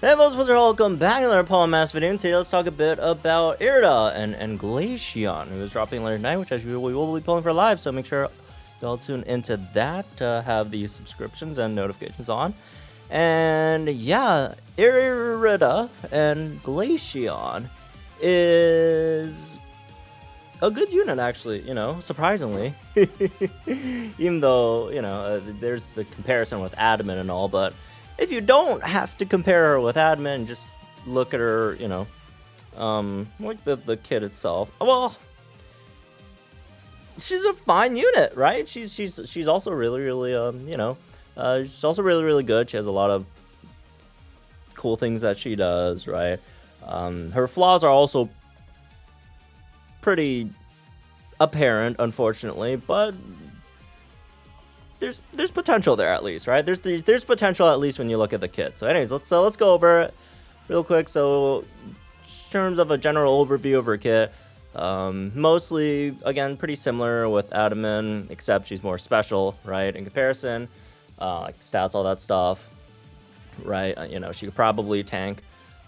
Hey folks, welcome back to another Paul Mass video. Today let's talk a bit about Irida and Glaceon, who is dropping later tonight, which as usual we will be pulling for live, so make sure y'all tune into that to have the subscriptions and notifications on. And yeah, Irida and Glaceon is a good unit actually, surprisingly. Even though, there's the comparison with Datamined and all, but if you don't have to compare her with Datamined, just look at her, like the kit itself. Well, she's a fine unit, right? She's also really she's also really good. She has a lot of cool things that she does, right? Her flaws are also pretty apparent, unfortunately, but there's potential there at least, right? There's potential at least when you look at the kit. So anyways, let's go over it real quick. So in terms of a general overview of her kit, mostly again pretty similar with Datamined, except she's more special, right? In comparison, like stats, all that stuff, right? She could probably tank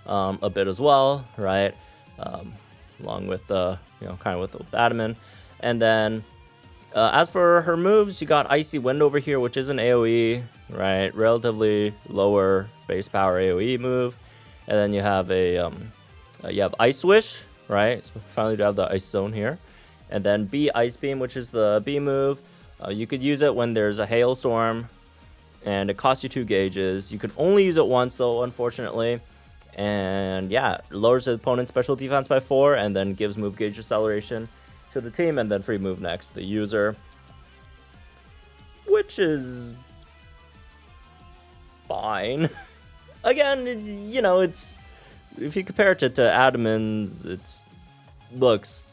a bit as well, right? Along with kind of with Datamined, and then. As for her moves, you got Icy Wind over here, which is an AoE, right? Relatively lower base power AoE move. And then you have you have Ice Wish, right? So finally you have the Ice Zone here. And then B Ice Beam, which is the B move. You could use it when there's a hailstorm, and it costs you 2 gauges. You could only use it once though, unfortunately. And yeah, lowers the opponent's special defense by 4, and then gives move gauge acceleration to the team, and then free move next to the user, which is fine. Again, it's if you compare it to Datamined's, it's looks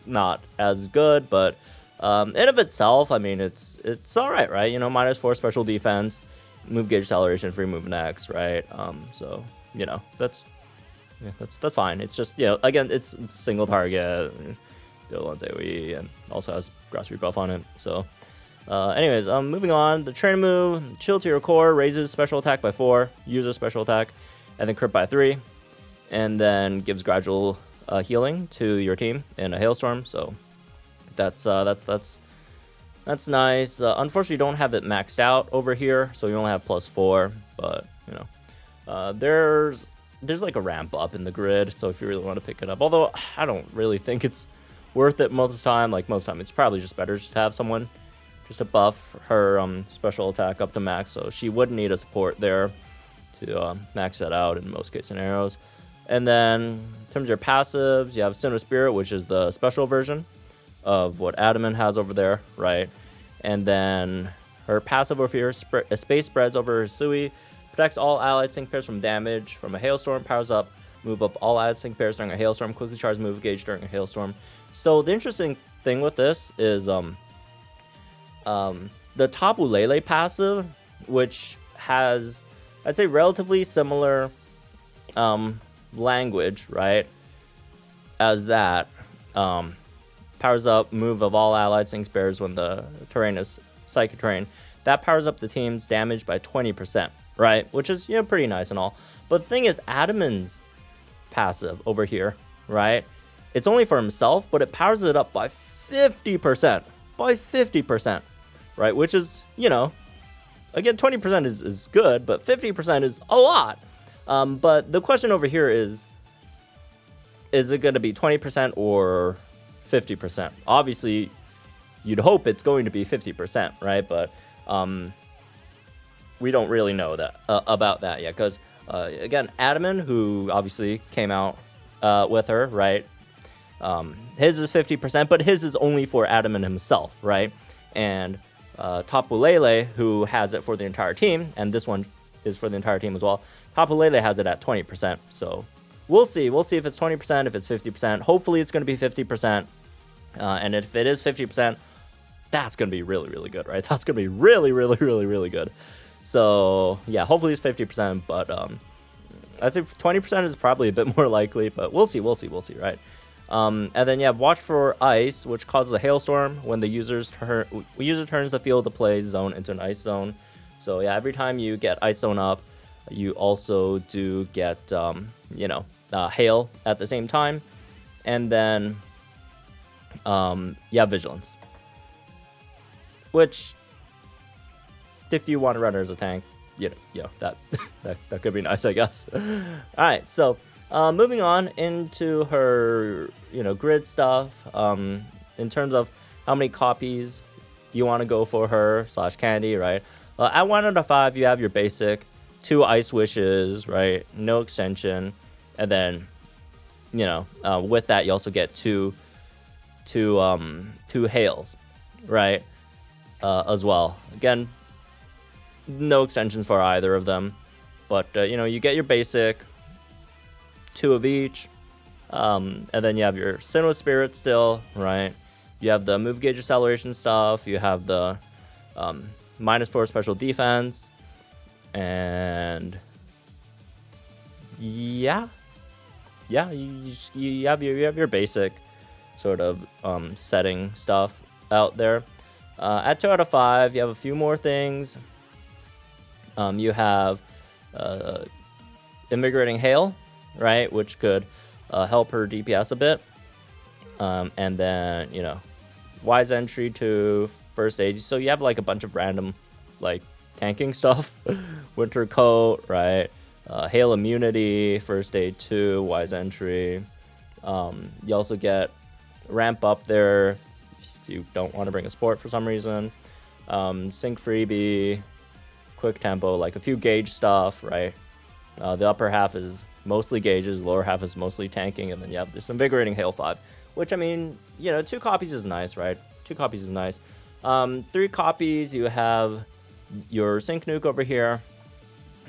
not as good, but in of itself, I mean, it's all right, right? -4 special defense, move gauge acceleration, free move next, right? So that's fine. It's just again, it's single target. The one's AoE and also has grass rebuff on it. So anyways, moving on, the train move, chill to your core, raises special attack by 4, user special attack, and then crit by 3, and then gives gradual healing to your team in a hailstorm. So that's nice. Unfortunately, you don't have it maxed out over here, so you only have +4, but there's like a ramp up in the grid, so if you really want to pick it up, although I don't really think it's worth it most of the time. Like most of the time, it's probably just better just to have someone just to buff her special attack up to max, so she would need a support there to max that out in most case scenarios. And then in terms of your passives, you have Sin of Spirit, which is the special version of what Datamined has over there, right? And then her passive over here, space spreads over her Sui, protects all allied sync pairs from damage from a hailstorm, powers up, move up all allied sync pairs during a hailstorm, quickly charge move gauge during a hailstorm. So the interesting thing with this is the Tapu Lele passive, which has, I'd say, relatively similar language, right, as that. Powers up move of all allied sync pairs when the terrain is psychic terrain. That powers up the team's damage by 20%, right, which is pretty nice and all. But the thing is, Datamined's passive over here, right, it's only for himself, but it powers it up by 50%. By 50%, right? Which is, again, 20% is good, but 50% is a lot. But the question over here is it going to be 20% or 50%? Obviously, you'd hope it's going to be 50%, right? But we don't really know that about that yet, because again, Datamined, who obviously came out with her, right? His is 50%, but his is only for Datamined himself, right? And Tapu Lele, who has it for the entire team, and this one is for the entire team as well. Tapu Lele has it at 20%. So we'll see. We'll see if it's 20%, if it's 50%. Hopefully it's going to be 50%. And if it is 50%, that's going to be really, really good, right? That's going to be really, really, really, really good. So yeah, hopefully it's 50%, but I'd say 20% is probably a bit more likely, but we'll see, right? And then you have Watch for Ice, which causes a hailstorm when the user turns the field of play zone into an ice zone. So yeah, every time you get ice zone up, You also do get, hail at the same time. And then you have vigilance, which, if you want to run her as a tank, that that could be nice, I guess. All right, so moving on into her, grid stuff. In terms of how many copies you want to go for her / candy, right? At 1 out of 5, you have your basic, 2 ice wishes, right? No extension, and then, with that you also get two hails, right? As well. Again, no extensions for either of them, but you get your basic, 2 of each, and then you have your Sinnoh Spirit still, right? You have the move gauge acceleration stuff. You have the -4 special defense, and you have your basic sort of setting stuff out there. At 2 out of 5, you have a few more things. You have Invigorating Hail, right, which could help her DPS a bit. And then, Wise Entry to First Aid. So you have like a bunch of random like tanking stuff. Winter Coat, right? Hail Immunity, First Aid 2, Wise Entry. You also get Ramp Up there if you don't want to bring a Sport for some reason. Sync Freebie, Quick Tempo, like a few gauge stuff, right? The upper half is mostly gauges, lower half is mostly tanking, and then you have this Invigorating Hail 5, which, I mean, 2 copies is nice, right? 2 copies is nice. 3 copies, you have your Sync Nuke over here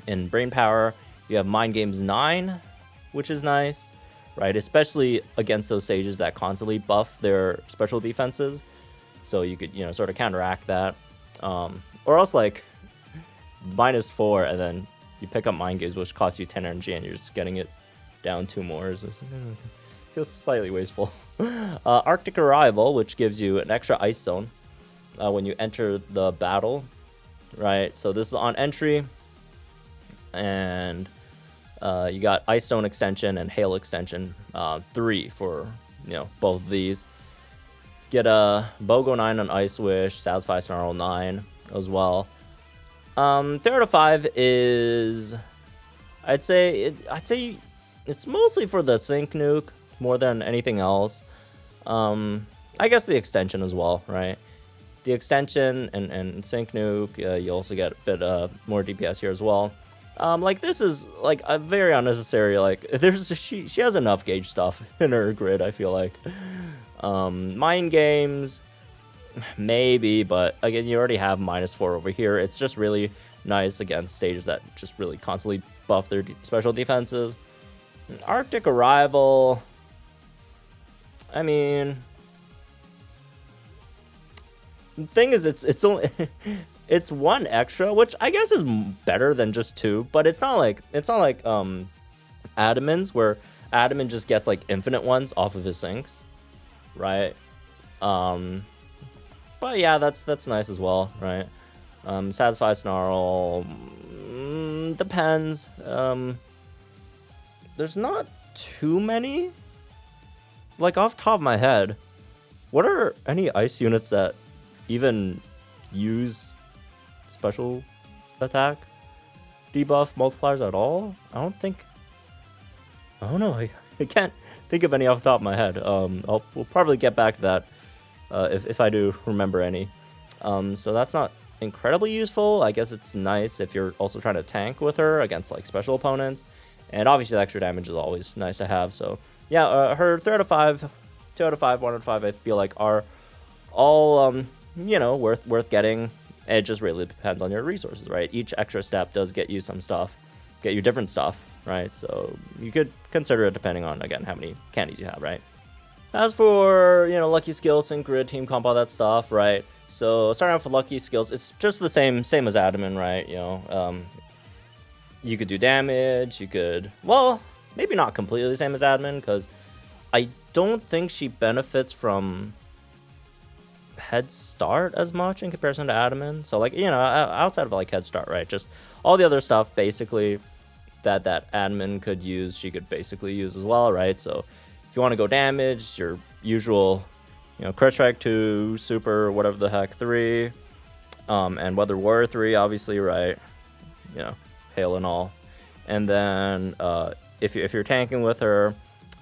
in Brain Power. You have Mind Games 9, which is nice, right? Especially against those sages that constantly buff their special defenses. So you could, sort of counteract that. Or else, like, -4, and then you pick up Mind Games, which costs you 10 energy, and you're just getting it down 2 more. Feels slightly wasteful. Arctic Arrival, which gives you an extra ice zone when you enter the battle, right? So this is on entry, and you got Ice Zone extension and Hail extension, 3 for both of these. Get a BOGO 9 on Ice Wish, Satisfy Snarl 9 as well. 3 out of 5 is, I'd say it's mostly for the Sync Nuke more than anything else. I guess the extension as well, right? The extension and Sync Nuke, you also get a bit more DPS here as well. Like, this is like a very unnecessary, like, she has enough gauge stuff in her grid, I feel like. Mind Games, maybe, but again, you already have -4 over here. It's just really nice against stages that just really constantly buff their special defenses. Arctic Arrival, I mean, the thing is, it's only it's 1 extra, which I guess is better than just 2, but it's not like Adamin's, where Adamin just gets like infinite ones off of his sinks, right? But yeah, that's nice as well, right? Satisfy Snarl, depends. There's not too many. Like, off the top of my head, what are any ice units that even use special attack debuff multipliers at all? I don't know. I can't think of any off the top of my head. We'll probably get back to that if I do remember any. So that's not incredibly useful. I guess it's nice if you're also trying to tank with her against like special opponents, and obviously the extra damage is always nice to have. So yeah, her 3 out of 5, 2 out of 5, 1 out of 5, I feel like are all worth getting. It just really depends on your resources, right? Each extra step does get you some stuff, get you different stuff, right? So you could consider it depending on, again, how many candies you have, right? As for, lucky skills, sync grid, team comp, all that stuff, right? So starting off with lucky skills, it's just the same as Adamin, right? You could do damage, you could, well, maybe not completely the same as Adamin, because I don't think she benefits from head start as much in comparison to Datamined. So like, you know, outside of like head start, right? Just all the other stuff basically that Datamined could use, she could basically use as well, right? So if you want to go damage, your usual, you know, crit strike 2, super, whatever the heck 3, and weather warrior 3, obviously, right? You know, hail and all. And then if you're tanking with her,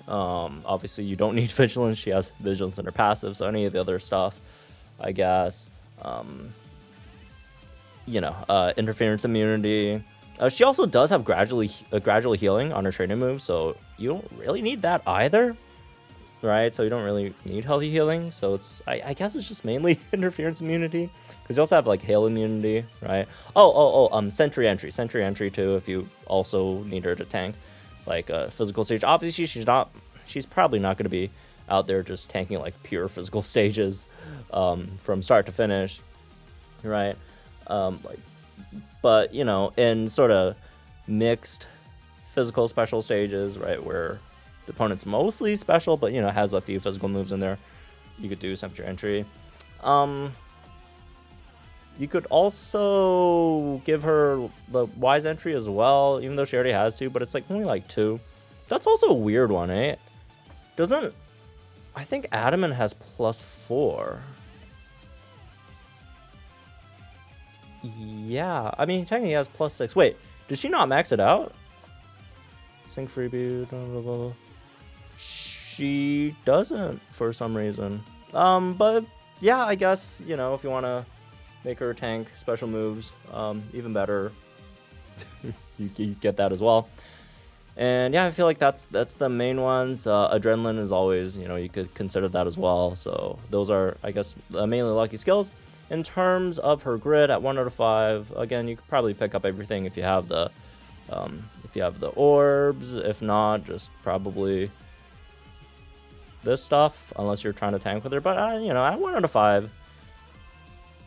obviously you don't need vigilance. She has vigilance in her passive, so any of the other stuff, I guess, you know, interference immunity. She also does have gradual healing on her training move, so you don't really need that either, right? So you don't really need healthy healing. So it's I guess it's just mainly interference immunity, because you also have like hail immunity, right? Sentry entry too, if you also need her to tank like physical stage. Obviously she's probably not going to be out there just tanking like pure physical stages from start to finish, right? But you know, in sort of mixed physical special stages, right, where the opponent's mostly special but, you know, has a few physical moves in there, you could do Sentry entry. You could also give her the wise entry as well, even though she already has 2, but it's like only like 2. That's also a weird one, eh? I think Datamined has +4. Yeah, I mean, technically he has +6. Wait, did she not max it out? Sync freebie, blah, blah, blah. She doesn't for some reason. But yeah, I guess, you know, if you want to make her tank special moves, even better, you get that as well. And yeah, I feel like that's the main ones. Adrenaline is always, you know, you could consider that as well. So those are, I guess, mainly lucky skills. In terms of her grid at 1 out of 5, again, you could probably pick up everything if you have the orbs. If not, just probably this stuff, unless you're trying to tank with her. But you know, at 1 out of 5,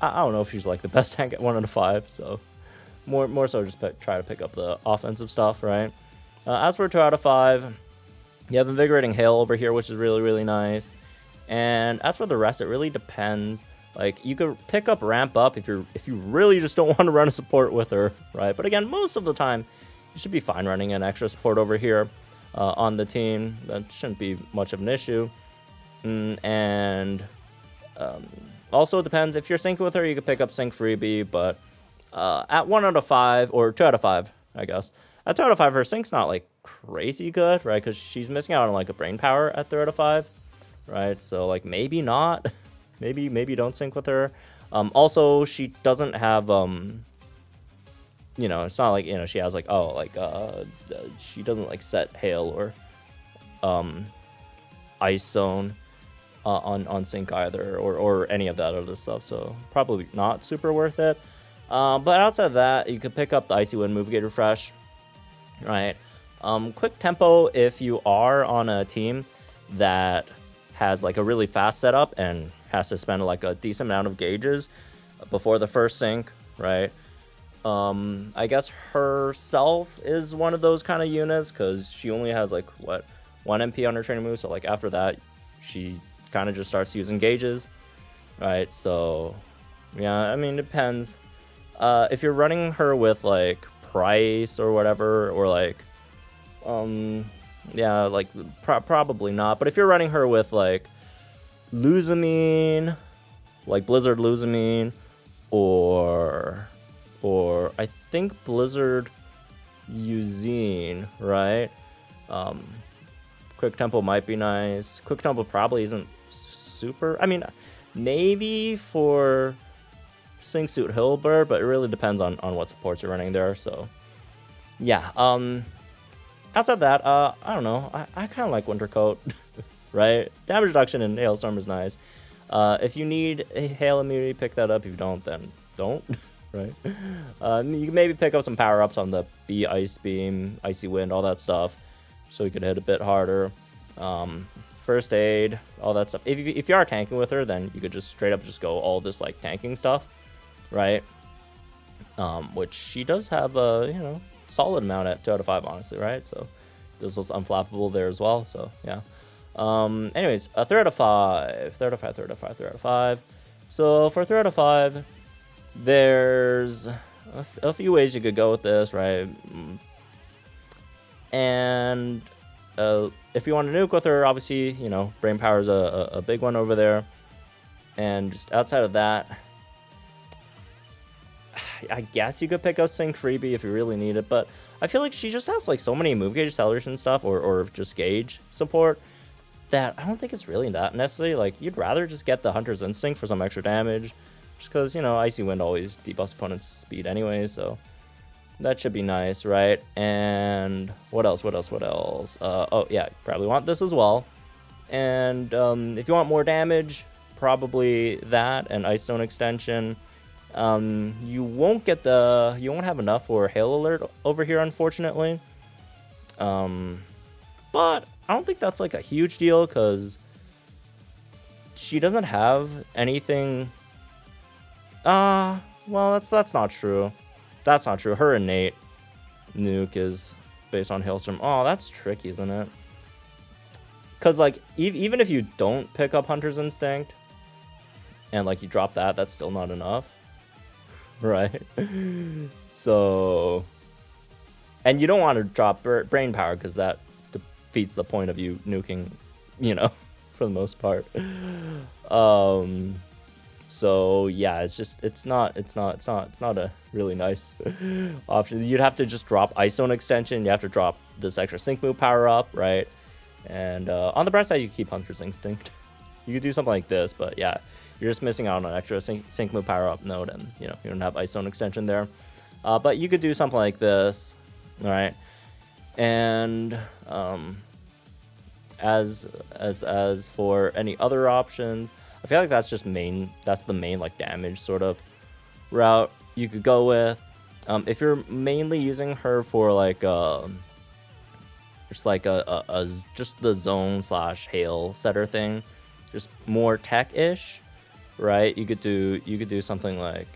I don't know if she's like the best tank at 1 out of 5. So more so just try to pick up the offensive stuff, right? As for 2 out of 5, you have Invigorating Hail over here, which is really, really nice. And as for the rest, it really depends. Like, you could pick up Ramp Up if you really just don't want to run a support with her, right? But again, most of the time, you should be fine running an extra support over here on the team. That shouldn't be much of an issue. Also, it depends. If you're syncing with her, you could pick up Sync Freebie, but at 1 out of 5, or 2 out of 5, I guess. At 2 out of 5, her sync's not, like, crazy good, right? Because she's missing out on, like, a brain power at 3 out of 5, right? So, like, maybe not. Maybe don't sync with her. Also, she doesn't have, you know, it's not like, you know, she has, like, she doesn't, like, set Hail or Ice Zone on sync either, or any of that other stuff, so probably not super worth it. But outside of that, you could pick up the Icy Wind Move Gate Refresh, right? Quick Tempo if you are on a team that has like a really fast setup and has to spend like a decent amount of gauges before the first sync, right? I guess herself is one of those kind of units, because she only has like, what, 1 MP on her training move, so like after that, she kind of just starts using gauges, right? So, yeah, I mean, it depends. If you're running her with like Price or whatever, or like, yeah, like probably not. But if you're running her with like Luzamine, like Blizzard Luzamine, or I think Blizzard Usine, right? Quick Tempo might be nice. Quick Tempo probably isn't super. I mean, maybe for Sing Suit Hilbert, but it really depends on what supports you're running there. So, yeah. Outside that, I don't know. I kind of like Winter Coat, right? Damage reduction in Hailstorm is nice. If you need a Hail immunity, pick that up. If you don't, then don't, right? You can maybe pick up some power-ups on the B, Ice Beam, Icy Wind, all that stuff, so you could hit a bit harder. First Aid, all that stuff. If you are tanking with her, then you could just straight up just go all this like tanking stuff, right? Which she does have a, you know, solid amount at 2 out of 5, honestly, right? So there's those unflappable there as well. So yeah. Anyways, 3 out of 5, 3 out of 5, 3 out of 5, 3 out of 5. So for 3 out of 5, there's a few ways you could go with this, right? And if you want to nuke with her, obviously, you know, brain power is a big one over there. And just outside of that, I guess you could pick up Sync Freebie if you really need it, but I feel like she just has like so many move gauge acceleration stuff or just gauge support that I don't think it's really that necessary. Like, you'd rather just get the Hunter's Instinct for some extra damage, just because, you know, Icy Wind always debuffs opponent's speed anyway, so that should be nice, right? And what else? Oh yeah, probably want this as well. And if you want more damage, probably that and Ice Zone extension. You won't have enough for Hail Alert over here, unfortunately. But I don't think that's like a huge deal, because she doesn't have anything. Well, that's not true. That's not true. Her innate nuke is based on Hailstorm. Oh, that's tricky, isn't it? Because like even if you don't pick up Hunter's Instinct and like you drop that, that's still not enough. Right? So, and you don't want to drop brain power, because that defeats the point of you nuking, you know, for the most part. So yeah, it's not a really nice option. You'd have to just drop Ice Zone extension. You have to drop this extra sync move power up, right? And on the bright side, you keep Hunter's Instinct. You could do something like this, but yeah, you're just missing out on an extra sync move power up node, and you know, you don't have Ice Zone extension there. But you could do something like this, all right? And as for any other options, I feel like that's the main like damage sort of route you could go with. If you're mainly using her for like just like just the zone / hail setter thing, just more tech-ish, right? You could do something like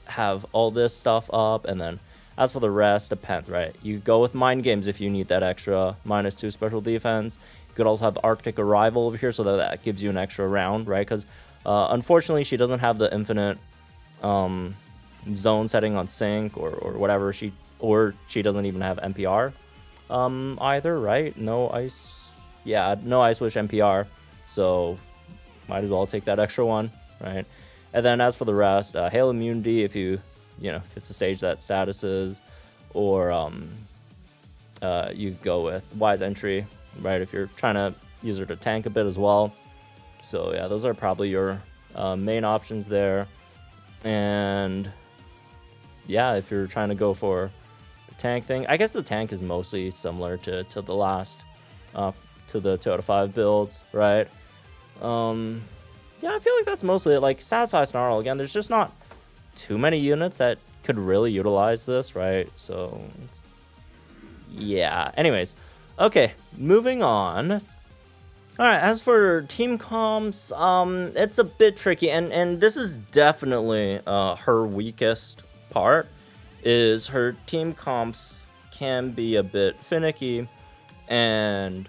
have all this stuff up, and then as for the rest, depends, right? You could go with Mind Games if you need that extra -2 special defense. You could also have the Arctic Arrival over here, so that gives you an extra round, right? Because unfortunately, she doesn't have the infinite zone setting on sync or whatever. She doesn't even have NPR either, right? No ice, yeah, no Ice Wish NPR. So might as well take that extra one, right? And then as for the rest, Hail Immunity if if it's a stage that statuses, or you go with Wise Entry, right, if you're trying to use her to tank a bit as well. So yeah, those are probably your main options there. And yeah, if you're trying to go for the tank thing, I guess the tank is mostly similar to the last to the 2 out of 5 builds, right? Yeah, I feel like that's mostly it. Like, Satisfy Snarl, again, there's just not too many units that could really utilize this, right? So yeah, anyways, okay, moving on. All right, as for team comps, it's a bit tricky, and this is definitely her weakest part, is her team comps can be a bit finicky, and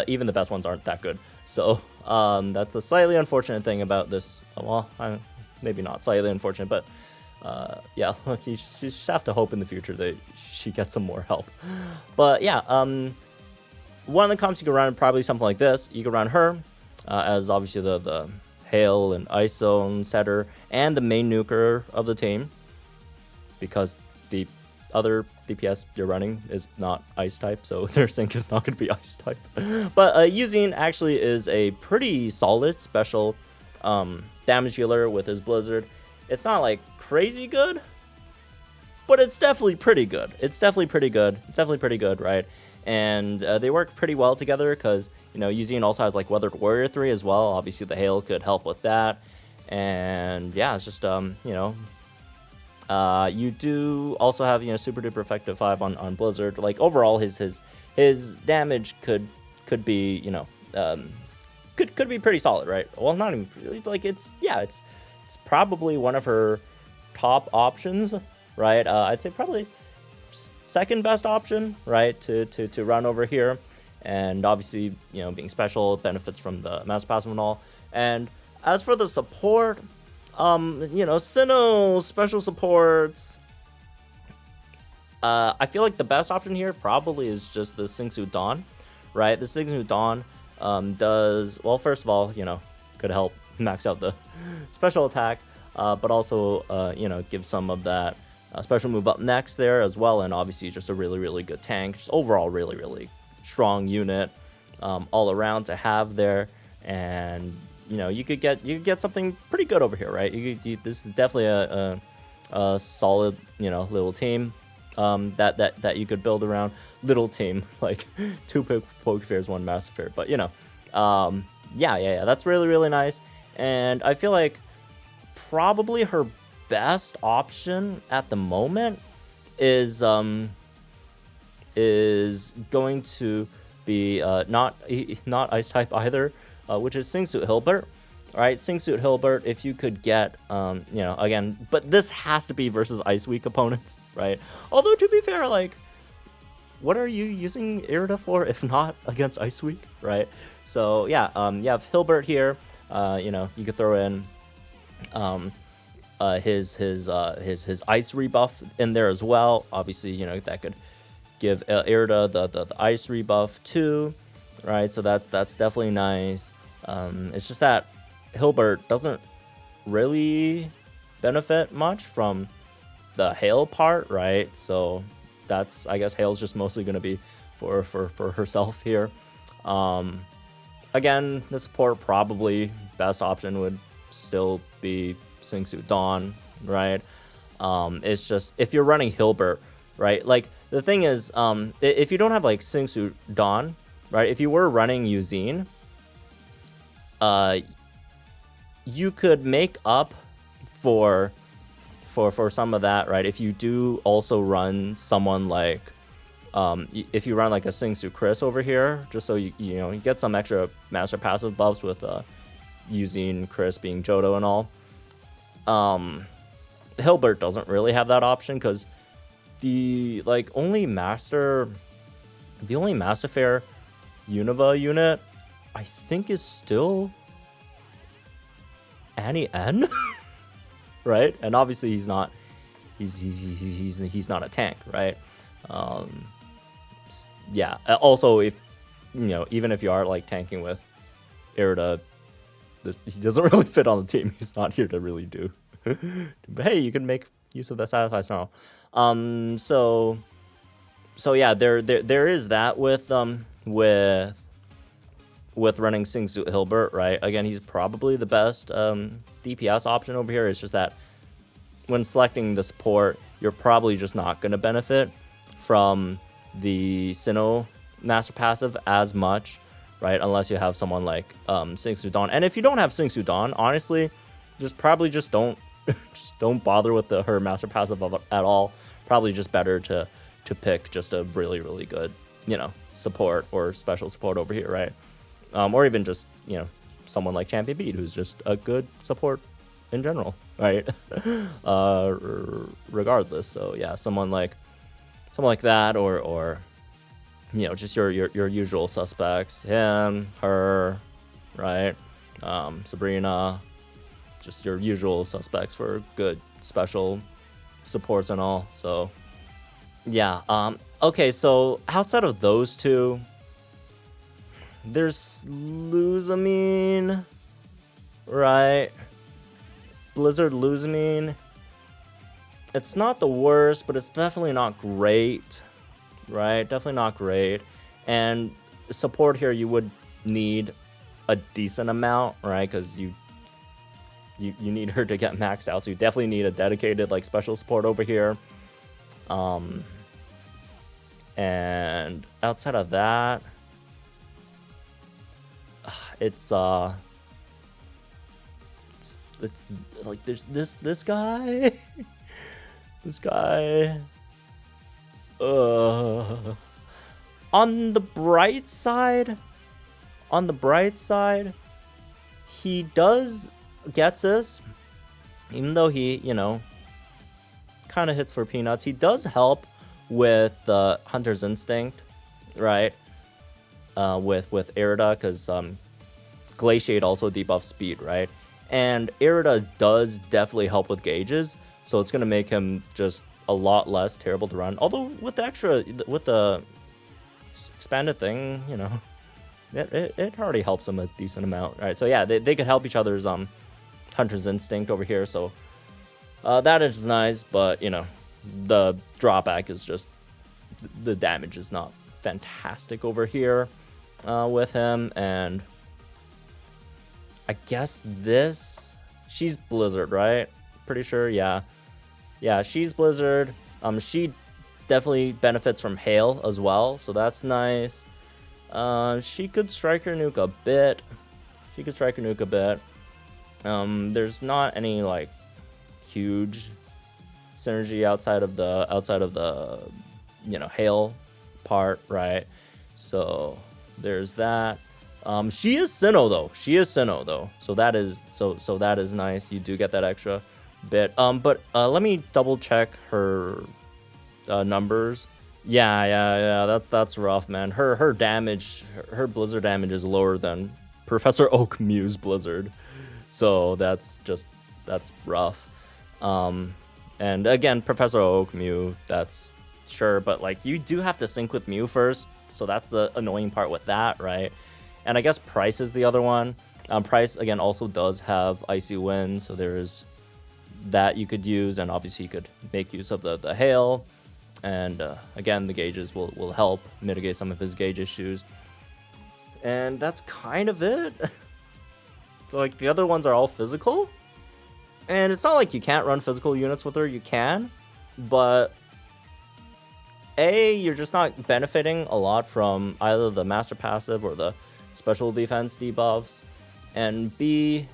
even the best ones aren't that good. So that's a slightly unfortunate thing about this. Well, maybe not slightly unfortunate, but yeah, look, you just have to hope in the future that she gets some more help. But yeah, one of the comps you can run, probably something like this. You can run her as obviously the Hail and Ice Zone setter and the main nuker of the team, because the other DPS you're running is not Ice type, so their sync is not going to be Ice type. But Yuzin actually is a pretty solid special damage dealer with his Blizzard. It's not like crazy good, but it's definitely pretty good. It's definitely pretty good, right? And they work pretty well together, because Yuzin also has like Weathered Warrior 3 as well. Obviously the Hail could help with that. And yeah, it's just you do also have super duper effective 5 on Blizzard. Like, overall his damage could be could be pretty solid, right? Well, not even really, like, it's probably one of her top options, right? I'd say probably second best option, right, to run over here. And obviously, being special benefits from the master passive and all. And As for the support, you know, Sinnoh special supports. I feel like the best option here probably is just the Singsu Dawn, right? The Singsu Dawn does, well, first of all, you know, could help max out the special attack, but also, you know, give some of that special move up next there as well, and obviously just a really, really good tank. Just overall really, really strong unit all around to have there, and you know, you could get something pretty good over here, right? This is definitely a solid, you know, little team that you could build around. Little team, like 2 Pokefairs, 1 Masterfair, but you know, yeah, that's really, really nice. And I feel like probably her best option at the moment is going to be not ice type either, which is Singsuit Hilbert. All right, Singsuit Hilbert, if you could get, you know, again, but this has to be versus Ice Weak opponents, right? Although, to be fair, like, what are you using Irida for if not against Ice Weak, right? So, yeah, you have Hilbert here. You know, you could throw in his ice rebuff in there as well. Obviously, you know, that could give Irida the ice rebuff too, right? So that's definitely nice. It's just that Hilbert doesn't really benefit much from the hail part, right? So that's, I guess, hail's just mostly going to be for herself here. Again, the support probably best option would still be Singsu Dawn, right? It's just if you're running Hilbert, right? Like the thing is, if you don't have like Singsu Dawn, right? If you were running Yuzine, you could make up for some of that, right? If you do also run someone like, if you run like a Singsu Chris over here, just so you know, you get some extra master passive buffs with using Chris being Johto and all. Hilbert doesn't really have that option because the only Masterfair Unova unit I think is still Annie N, right? And obviously he's not not a tank, right? Yeah. Also, if you know, even if you are like tanking with Irida, he doesn't really fit on the team. He's not here to really do. But hey, you can make use of that Satisfy Snarl. So yeah, there is that with running Singsu Hilbert, right? Again, he's probably the best DPS option over here. It's just that when selecting the support, you're probably just not going to benefit from the Sinnoh Master Passive as much, right? Unless you have someone like Singsu Dawn. And if you don't have Singsu Dawn, honestly, just don't bother with her Master Passive at all. Probably just better to pick just a really, really good, you know, support or special support over here, right? Or even just, you know, someone like Champion Beat, who's just a good support in general, right? Regardless. So yeah, someone like that, or you know, just your usual suspects, him, her, right? Sabrina, just your usual suspects for good special supports and all. So yeah. Okay, so outside of those two, there's Luzamine, right? Blizzard Luzamine. It's not the worst, but it's definitely not great, right? Definitely not great. And support here, you would need a decent amount, right? Because you need her to get maxed out, so you definitely need a dedicated like special support over here. And outside of that, it's like there's this guy. This guy. On the bright side, he does gets us, even though he, you know, kind of hits for peanuts. He does help with the Hunter's Instinct, right? With Irida, because Glaciate also debuffs speed, right? and Irida does definitely help with gauges, so it's gonna make him just a lot less terrible to run. Although with the expanded thing, you know, it already helps him a decent amount. All right, so yeah, they could help each other's Hunter's Instinct over here, so that is nice, but you know, the drawback is just the damage is not fantastic over here with him. And I guess she's Blizzard, right? Pretty sure, yeah, she's Blizzard. She definitely benefits from hail as well, so that's nice. She could Striker Nuke a bit. There's not any like huge synergy outside of the you know, hail part, right? So there's that. She is Sinnoh though. So that is nice. You do get that extra bit. But let me double check her numbers. Yeah, that's rough, man. Her damage, her Blizzard damage is lower than Professor Oak Mew's Blizzard. So that's rough. And again, Professor Oak Mew, that's sure, but like you do have to sync with Mew first, so that's the annoying part with that, right? And I guess Price is the other one. Price again also does have Icy Wind, so there is that you could use, and obviously you could make use of the hail, and again the gauges will help mitigate some of his gauge issues, and that's kind of it. Like the other ones are all physical, and it's not like you can't run physical units with her. You can, but you're just not benefiting a lot from either the Master Passive or the Special Defense debuffs, and B,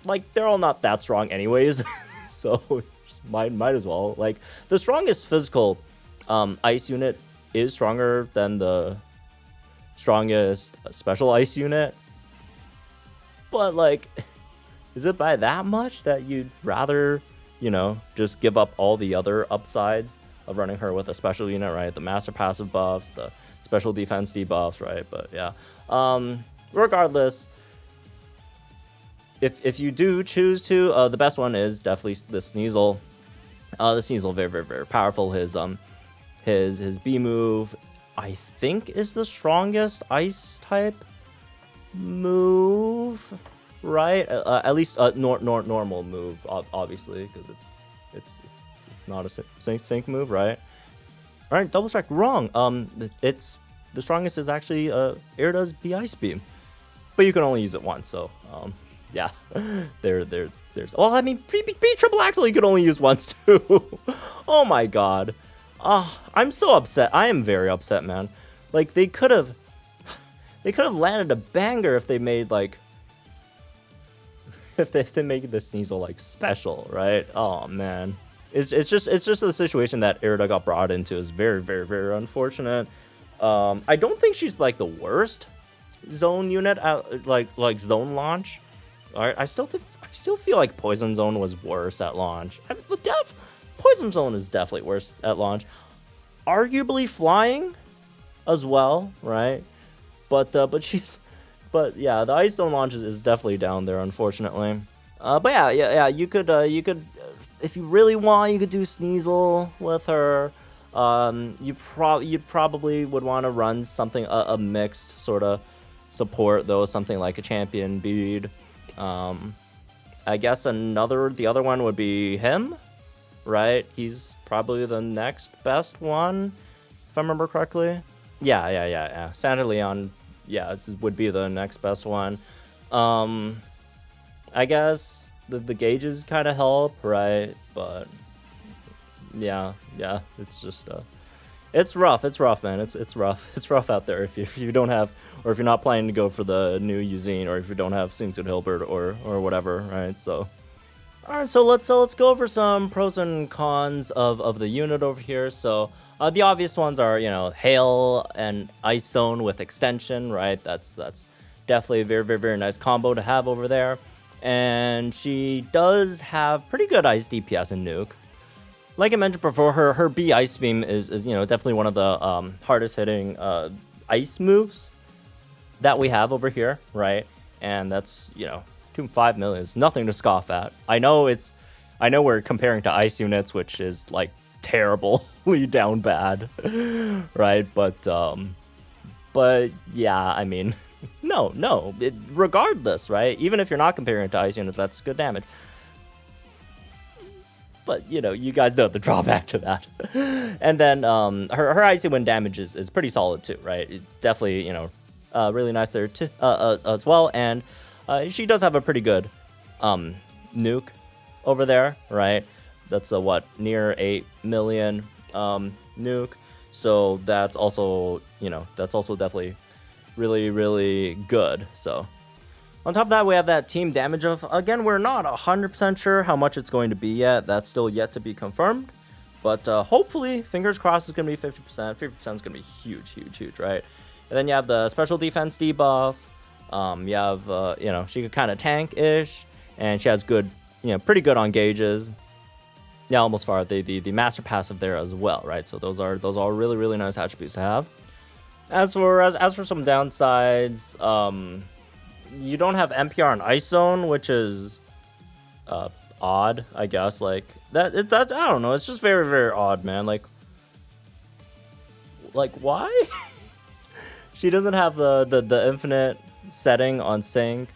like they're all not that strong anyways, so just might as well. Like the strongest physical ice unit is stronger than the strongest special ice unit, but like, is it by that much that you'd rather, you know, just give up all the other upsides of running her with a special unit, right? The Master Passive buffs, the Special Defense debuffs, right? But yeah, regardless, if you do choose to, the best one is definitely the Sneasel. The Sneasel, very, very, very powerful. His B move, I think, is the strongest ice type move, right? At least normal move, obviously, because it's not a sync move, right? All right, double check. Wrong. It's the strongest is actually Irida's B Ice Beam, but you can only use it once. So yeah, there's. Well, I mean, B triple axle you could only use once too. Oh my god. I'm so upset. I am very upset, man. Like they could have landed a banger if they made like if they made the Sneasel like special, right? Oh man. It's just the situation that Irida got brought into is very, very, very unfortunate. I don't think she's like the worst zone unit at like zone launch. All right, I still feel like Poison Zone was worse at launch. Poison Zone is definitely worse at launch. Arguably Flying as well, right? But yeah, the Ice Zone launch is definitely down there, unfortunately. But yeah, you could if you really want, you could do Sneasel with her. You probably would want to run something a mixed sort of support though, something like a Champion Bead. I guess the other one would be him, right? He's probably the next best one, if I remember correctly. Yeah. Santa Leon, yeah, would be the next best one. I guess the gauges kind of help, right? But yeah, it's just it's rough, man. It's rough out there if you don't have, or if you're not planning to go for the new Yuzine, or if you don't have Singsuit Hilbert or whatever, right? So all right, so let's go over some pros and cons of the unit over here. So the obvious ones are, you know, Hail and Ice Zone with extension, right? That's definitely a very, very, very nice combo to have over there. And she does have pretty good ice DPS in Nuke. Like I mentioned before, her B Ice Beam is you know, definitely one of the hardest hitting ice moves that we have over here, right? and that's, you know, 2.5 million is nothing to scoff at. I know we're comparing to ice units, which is like terribly down bad, right? But yeah, I mean, no, regardless, right? Even if you're not comparing it to ice units, that's good damage. But, you know, you guys know the drawback to that. And then her icy wind damage is pretty solid too, right? It definitely, you know, really nice there too, as well. And she does have a pretty good nuke over there, right? That's a what, near 8 million nuke. So that's also, you know, that's also definitely really, really good. So on top of that, we have that team damage of, again, we're not 100% sure how much it's going to be yet. That's still yet to be confirmed. But hopefully, fingers crossed, it's going to be 50%. 50% is going to be huge, huge, huge, right? And then you have the special defense debuff. You have, you know, she could kind of tank-ish. And she has good, you know, pretty good on gauges. Yeah, almost far. The master passive there as well, right? So those are really, really nice attributes to have. As for some downsides, you don't have NPR and Ice Zone, which is odd, I guess. Like that I don't know. It's just very, very odd, man. Like why? She doesn't have the infinite setting on sync,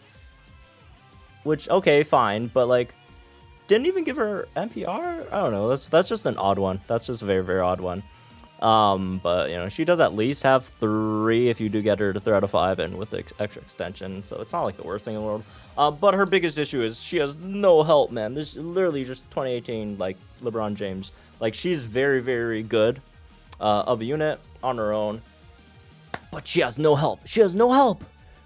which okay, fine, but like didn't even give her NPR. I don't know. That's just an odd one. That's just a very, very odd one. But you know, she does at least have 3 if you do get her to 3 out of 5 and with the extra extension, so it's not like the worst thing in the world. But her biggest issue is she has no help, man. This is literally just 2018 like LeBron James. Like she's very, very good of a unit on her own, but she has no help. She has no help.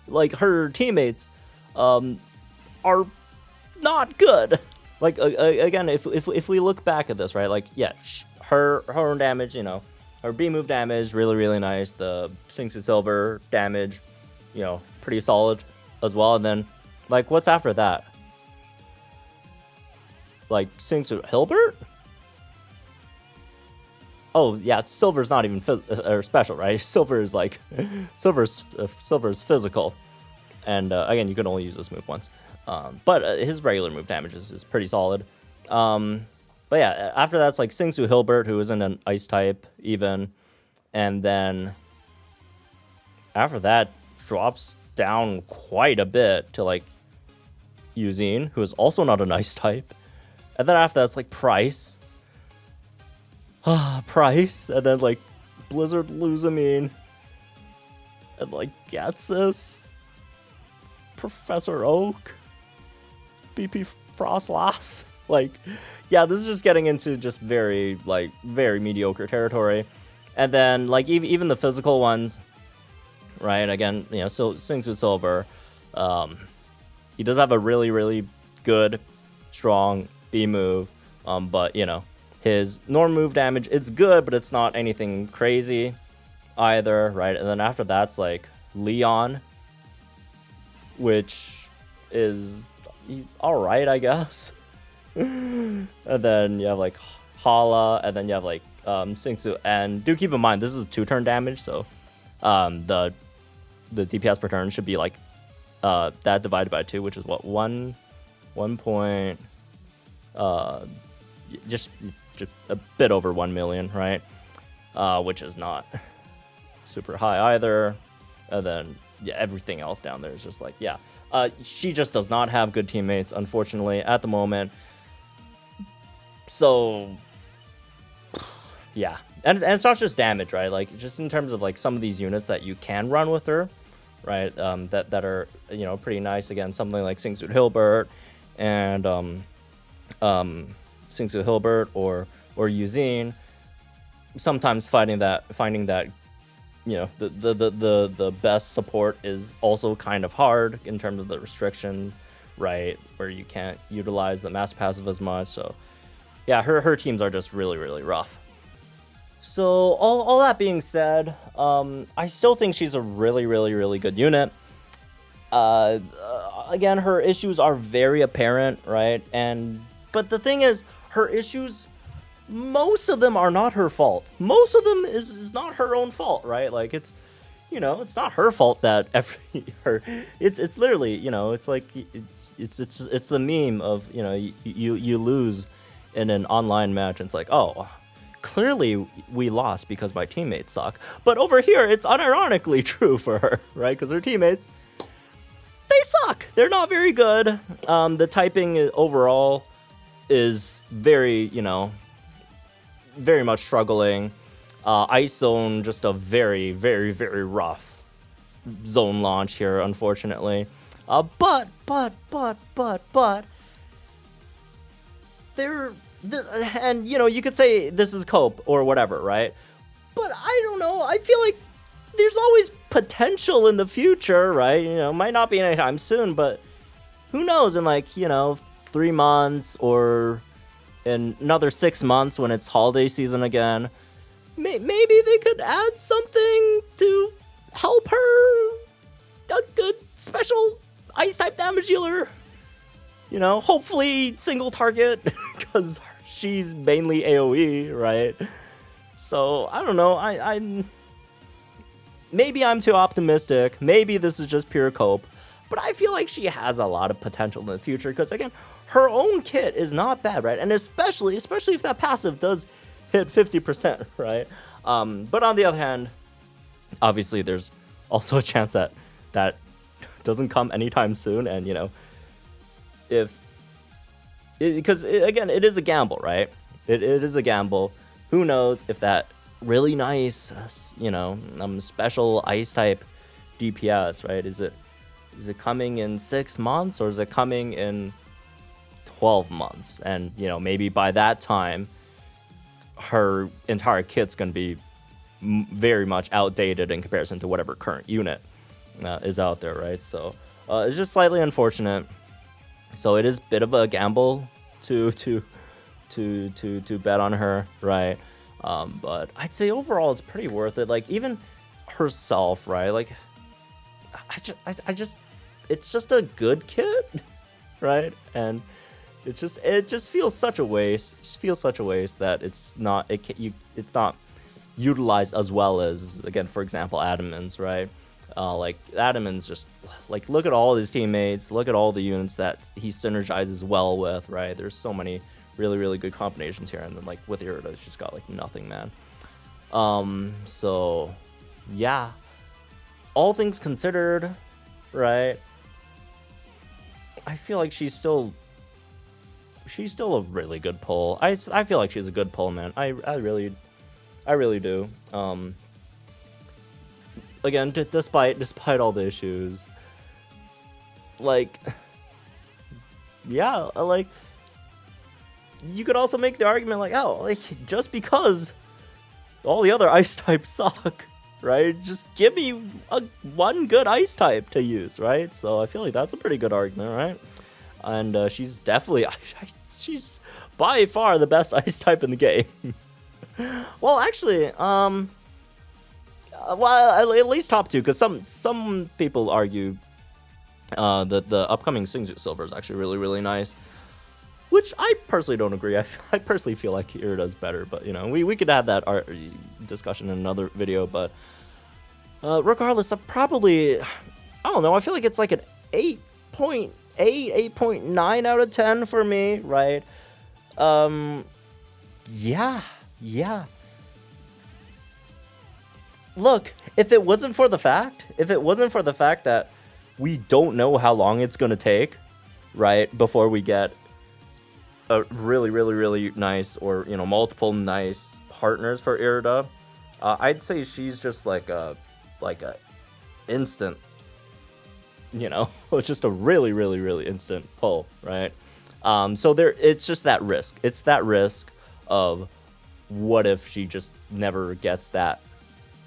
Like her teammates are not good. Like again, if we look back at this, right? Like yeah, her own damage, you know. Her B move damage, really, really nice. The Sinks of Silver damage, you know, pretty solid as well. And then, like, what's after that? Like, Sinks of Hilbert? Oh, yeah, Silver's not even or special, right? Silver is like, Silver's physical. And, again, you can only use this move once. But his regular move damage is pretty solid. But yeah, after that's like Singsu Hilbert, who isn't an ice type even. And then after that drops down quite a bit to like Yuzine, who is also not an ice type. And then after that's like Price. Price. And then like Blizzard Luzamine. And like Getsus. Professor Oak. BP Frostlass. Like, yeah, this is just getting into just very mediocre territory. And then, like, even the physical ones, right? Again, you know, so Sings with Silver. He does have a really, really good, strong B move. But, you know, his norm move damage, it's good, but it's not anything crazy either, right? And then after that's, like, Leon, which is alright, I guess. And then you have like Hala, and then you have like Singsu. And do keep in mind this is 2-turn damage, so the DPS per turn should be like that divided by 2, which is what, 1 point just a bit over 1 million, right? Which is not super high either. And then yeah, everything else down there is just like, yeah, she just does not have good teammates, unfortunately, at the moment. So, yeah. And it's not just damage, right? Like, just in terms of, like, some of these units that you can run with her, right? That are, you know, pretty nice. Again, something like Singsu Hilbert and Singsu Hilbert or Yuzine. Sometimes finding that, you know, the best support is also kind of hard in terms of the restrictions, right? Where you can't utilize the mass passive as much, so... yeah, her teams are just really, really rough. So, all that being said, I still think she's a really, really, really good unit. Again, her issues are very apparent, right? But the thing is, her issues, most of them are not her fault. Most of them is not her own fault, right? Like, it's, you know, it's not her fault that it's literally, you know, it's like it's the meme of, you know, you lose in an online match and it's like, oh, clearly we lost because my teammates suck. But over here it's unironically true for her, right? Because her teammates, they suck. They're not very good. The typing overall is very, you know, very much struggling. Ice Zone, just a very, very, very rough zone launch here, unfortunately. But and you know, you could say this is cope or whatever, right? But I don't know. I feel like there's always potential in the future, right? You know, might not be anytime soon, but who knows? In like, you know, 3 months or in another 6 months when it's holiday season again, maybe they could add something to help her. A good special ice type damage dealer. You know, hopefully single target because she's mainly AoE, right? So I don't know. I maybe I'm too optimistic. Maybe this is just pure cope. But I feel like she has a lot of potential in the future because, again, her own kit is not bad, right? And especially if that passive does hit 50%, right? But on the other hand, obviously there's also a chance that that doesn't come anytime soon. And, you know, because again, it is a gamble, right? It is a gamble. Who knows if that really nice, you know, special ice type DPS, right? Is it coming in 6 months or is it coming in 12 months? And, you know, maybe by that time, her entire kit's going to be very much outdated in comparison to whatever current unit is out there, right? So it's just slightly unfortunate. So it is a bit of a gamble to bet on her, right? But I'd say overall it's pretty worth it. Like even herself, right? Like I just it's just a good kit, right? And it just feels such a waste. It just feels such a waste that it's not utilized as well as, again, for example, Datamined, right? Like Datamined, just like look at all his teammates, look at all the units that he synergizes well with, right? There's so many really, really good combinations here, and then like with Irida, it's just got like nothing, man. So yeah, all things considered, right? I feel like she's still a really good pull. I feel like she's a good pull, man. I really do. Again, despite all the issues, like, yeah, like, you could also make the argument like, oh, like, just because all the other ice types suck, right? Just give me one good ice type to use, right? So I feel like that's a pretty good argument, right? And she's definitely, she's by far the best ice type in the game. Well, actually, well, at least top two, because some people argue that the upcoming Singju Silver is actually really, really nice, which I personally don't agree. I personally feel like Irida's better, but, you know, we could have that discussion in another video. But regardless, probably, I don't know, I feel like it's like an 8.8, 8.9 out of 10 for me, right? Yeah. Look, if it wasn't for the fact that we don't know how long it's going to take, right, before we get a really, really, really nice, or, you know, multiple nice partners for Irida, I'd say she's just like a instant, you know, it's just a really, really, really instant pull, right? So it's just that risk. It's that risk of what if she just never gets that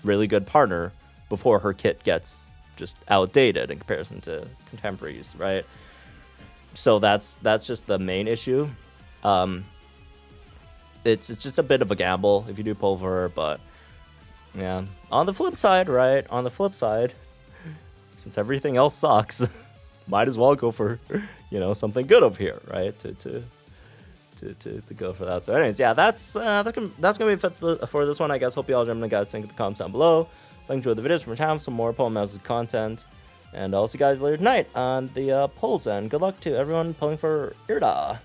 really good partner before her kit gets just outdated in comparison to contemporaries, right? So that's just the main issue. It's just a bit of a gamble if you do pull for her, but yeah. On the flip side, right? Since everything else sucks, might as well go for, you know, something good up here, right? To go for that. So anyways, yeah, that's gonna be it for this one, I guess. Hope you all enjoyed, guys. Think in the comments down below. If you enjoyed the videos from our channel, some more pulling mouse content. And I'll see you guys later tonight on the polls, and good luck to everyone pulling for Irida.